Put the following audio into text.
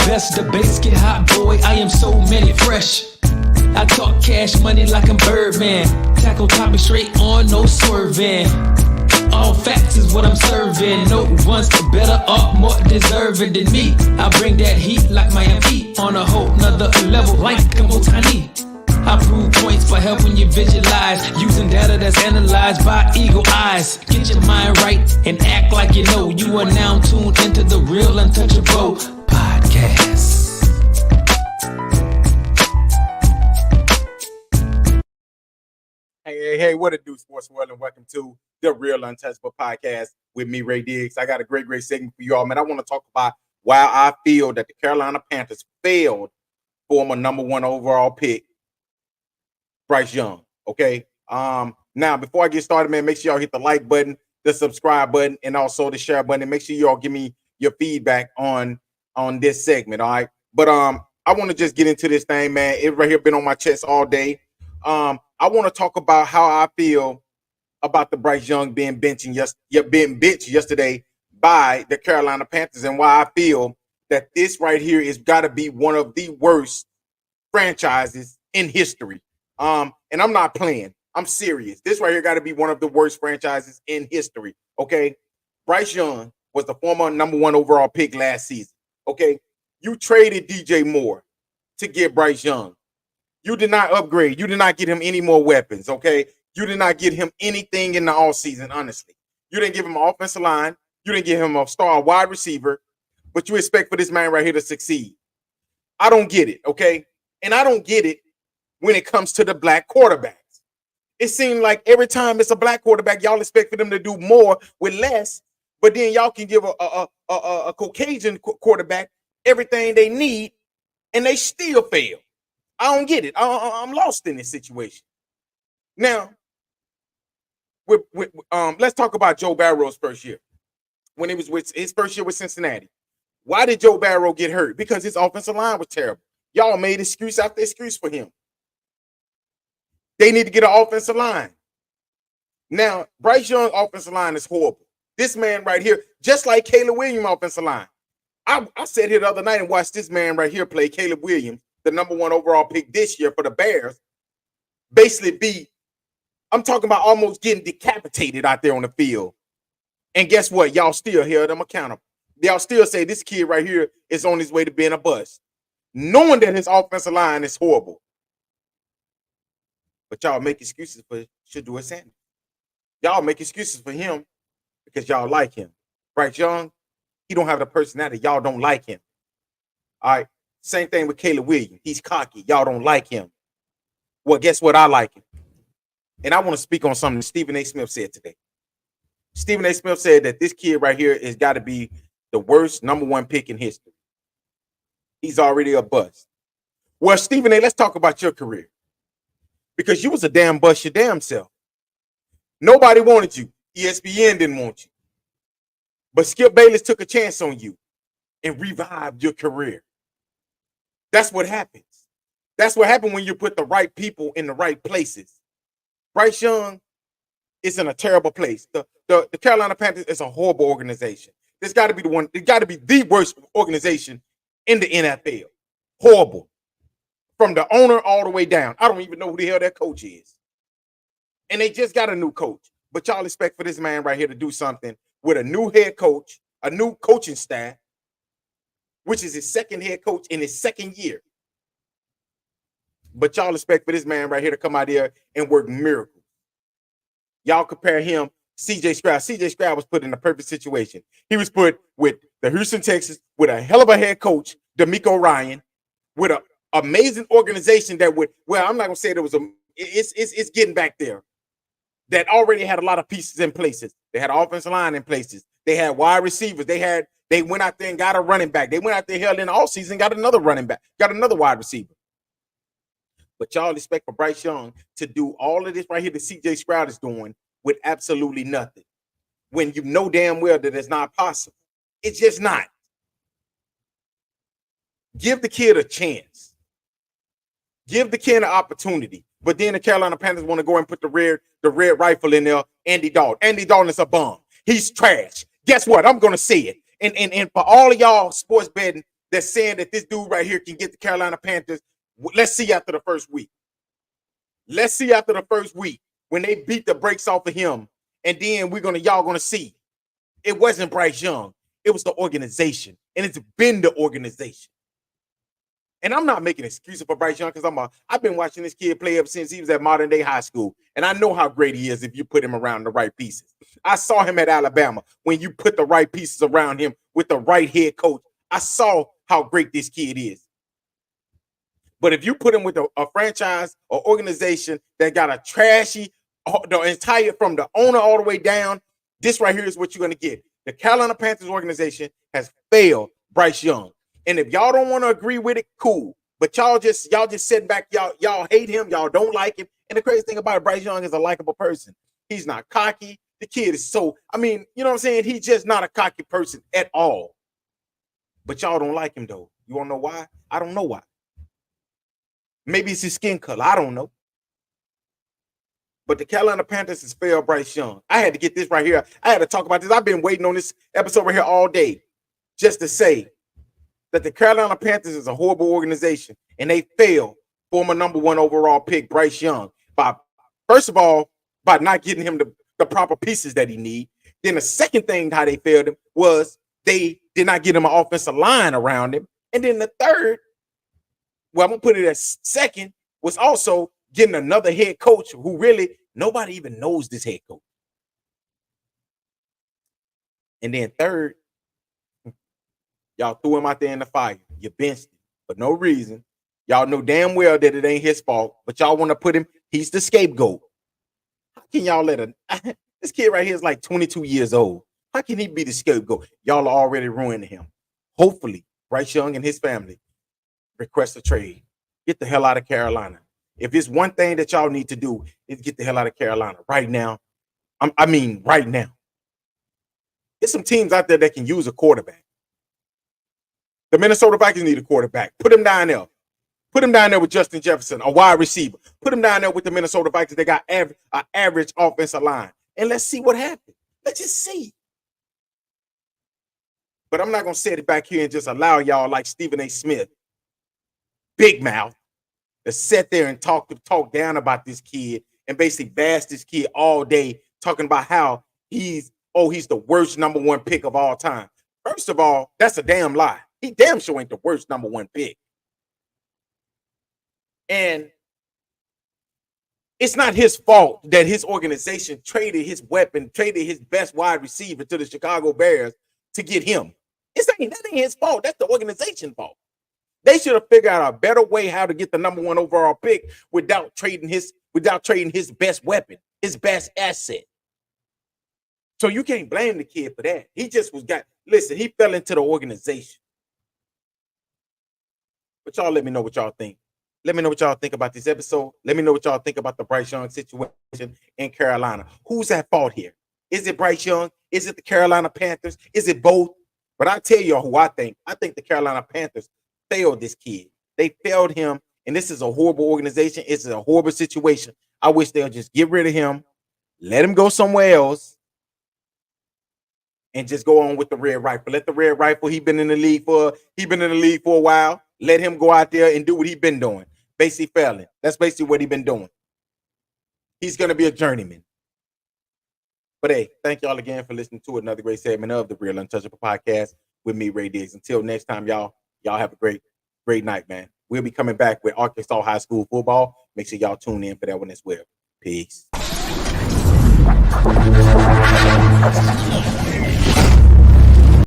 best debates get hot, boy. I am so many fresh. I talk cash money like I'm Birdman. Tackle topic straight on, no swerving. All facts is what I'm serving. No one's better or more deserving than me. I bring that heat like Miami on a whole nother level like I'm Otani. I prove points by helping you visualize, using data that's analyzed by eagle eyes. Get your mind right and act like you know. You are now tuned into the Real Untouchable podcast. Hey, what it do, sports world, and welcome to the Real Untouchable podcast with me, Ray Diggs. I got a great segment for you all, man. I want to talk about why I feel that the Carolina Panthers failed former number 1 overall pick, Bryce Young. Okay. Now before I get started, man, make sure y'all hit the like button, the subscribe button, and also the share button. And make sure y'all give me your feedback on this segment. All right. But I want to just get into this thing, man. It right here been on my chest all day. I want to talk about how I feel about the Bryce Young being benched yesterday by the Carolina Panthers, and why I feel that this right here is got to be one of the worst franchises in history. And I'm not playing. I'm serious. This right here got to be one of the worst franchises in history. Okay. Bryce Young was the former number 1 overall pick last season. Okay. You traded DJ Moore to get Bryce Young. You did not upgrade. You did not get him any more weapons. Okay. You did not get him anything in the offseason, honestly. You didn't give him an offensive line. You didn't give him a star wide receiver, but you expect for this man right here to succeed. I don't get it. Okay. And I don't get it when it comes to the black quarterbacks. It seems like every time it's a black quarterback, y'all expect for them to do more with less, but then y'all can give a Caucasian quarterback everything they need, and they still fail. I don't get it. I'm lost in this situation. Now, let's talk about Joe Barrow's first year. When it was with his first year with Cincinnati. Why did Joe Barrow get hurt? Because his offensive line was terrible. Y'all made excuse after excuse for him. They need to get an offensive line. Now, Bryce Young's offensive line is horrible. This man right here, just like Caleb Williams' offensive line. I sat here the other night and watched this man right here play, Caleb Williams, the number 1 overall pick this year for the Bears, basically I'm talking about almost getting decapitated out there on the field. And guess what? Y'all still held them accountable. Y'all still say this kid right here is on his way to being a bust, knowing that his offensive line is horrible. But y'all make excuses for Shedeur Sanders. Y'all make excuses for him because y'all like him. Bryce Young, he don't have the personality. Y'all don't like him. All right. Same thing with Caleb Williams. He's cocky. Y'all don't like him. Well, guess what? I like him. And I want to speak on something Stephen A. Smith said today. Stephen A. Smith said that this kid right here has got to be the worst number 1 pick in history. He's already a bust. Well, Stephen A., let's talk about your career. Because you was a damn bust your damn self. Nobody wanted you. ESPN didn't want you. But Skip Bayless took a chance on you and revived your career. That's what happens. That's what happened when you put the right people in the right places. Bryce Young is in a terrible place. The Carolina Panthers is a horrible organization. It's got to be the worst organization in the NFL. Horrible. From the owner all the way down. I don't even know who the hell that coach is. And they just got a new coach. But y'all expect for this man right here to do something with a new head coach, a new coaching staff, which is his second head coach in his second year. But y'all expect for this man right here to come out here and work miracles. Y'all compare him, CJ Stroud. CJ Stroud was put in a perfect situation. He was put with the Houston Texans with a hell of a head coach, DeMeco Ryan, with an amazing organization that would, well, I'm not going to say there was it's getting back there, that already had a lot of pieces in places. They had offensive line in places. They had wide receivers. They went out there and got a running back. They went out there held in all season, got another running back, got another wide receiver. But y'all expect for Bryce Young to do all of this right here that CJ Stroud is doing with absolutely nothing, when you know damn well that it's not possible. It's just not. Give the kid a chance. Give the kid an opportunity. But then the Carolina Panthers want to go and put the red rifle in there, Andy Dalton. Andy Dalton is a bum. He's trash. Guess what? I'm going to say it. And for all of y'all sports betting that's saying that this dude right here can get the Carolina Panthers. Let's see after the first week. Let's see after the first week when they beat the brakes off of him, and then y'all gonna see. It wasn't Bryce Young. It was the organization, and it's been the organization. And I'm not making excuses for Bryce Young because I've been watching this kid play ever since he was at modern day high school. And I know how great he is if you put him around the right pieces. I saw him at Alabama when you put the right pieces around him with the right head coach. I saw how great this kid is. But if you put him with a franchise or organization that got a trashy, the entire from the owner all the way down, this right here is what you're going to get. The Carolina Panthers organization has failed Bryce Young. And if y'all don't want to agree with it, cool. But y'all just sit back, y'all hate him, y'all don't like him. And the crazy thing about it, Bryce Young is a likable person. He's not cocky. The kid is you know what I'm saying? He's just not a cocky person at all. But y'all don't like him though. You want to know why? I don't know why. Maybe it's his skin color. I don't know. But the Carolina Panthers has failed Bryce Young. I had to get this right here. I had to talk about this. I've been waiting on this episode right here all day just to say that the Carolina Panthers is a horrible organization, and they failed former number 1 overall pick Bryce Young by, first of all, by not getting him the proper pieces that he need. Then the second thing how they failed him was they did not get him an offensive line around him. And then the third, well, I'm going to put it as second, was also getting another head coach who really nobody even knows this head coach. And then third, y'all threw him out there in the fire. You benched him for no reason. Y'all know damn well that it ain't his fault, but y'all want to put him, he's the scapegoat. How can y'all this kid right here is like 22 years old. How can he be the scapegoat? Y'all are already ruining him. Hopefully, Bryce Young and his family request a trade. Get the hell out of Carolina. If it's one thing that y'all need to do, is get the hell out of Carolina right now. I mean, right now. There's some teams out there that can use a quarterback. The Minnesota Vikings need a quarterback. Put him down there. Put him down there with Justin Jefferson, a wide receiver. Put him down there with the Minnesota Vikings. They got an average offensive line. And let's see what happens. Let's just see. But I'm not going to sit it back here and just allow y'all like Stephen A. Smith, big mouth, to sit there and talk down about this kid and basically bash this kid all day, talking about how he's the worst number 1 pick of all time. First of all, that's a damn lie. He damn sure ain't the worst number 1 pick. And it's not his fault that his organization traded his weapon, traded his best wide receiver to the Chicago Bears to get him. That ain't his fault. That's the organization's fault. They should have figured out a better way how to get the number 1 overall pick without trading his best weapon, his best asset. So you can't blame the kid for that. He just he fell into the organization. But y'all let me know what y'all think. Let me know what y'all think about this episode. Let me know what y'all think about the Bryce Young situation in Carolina. Who's at fault here? Is it Bryce Young? Is it the Carolina Panthers? Is it both? But I tell y'all who I think. I think the Carolina Panthers failed this kid. They failed him, and this is a horrible organization. It's a horrible situation. I wish they'll just get rid of him, let him go somewhere else, and just go on with the Red Rifle. Let the Red Rifle, he's been in the league for a while. Let him go out there and do what he's been doing. Basically failing. That's basically what he's been doing. He's going to be a journeyman. But hey, thank y'all again for listening to another great segment of the Real Untouchable Podcast with me, Ray Diggs. Until next time, y'all have a great night, man. We'll be coming back with Arkansas High School football. Make sure y'all tune in for that one as well. Peace.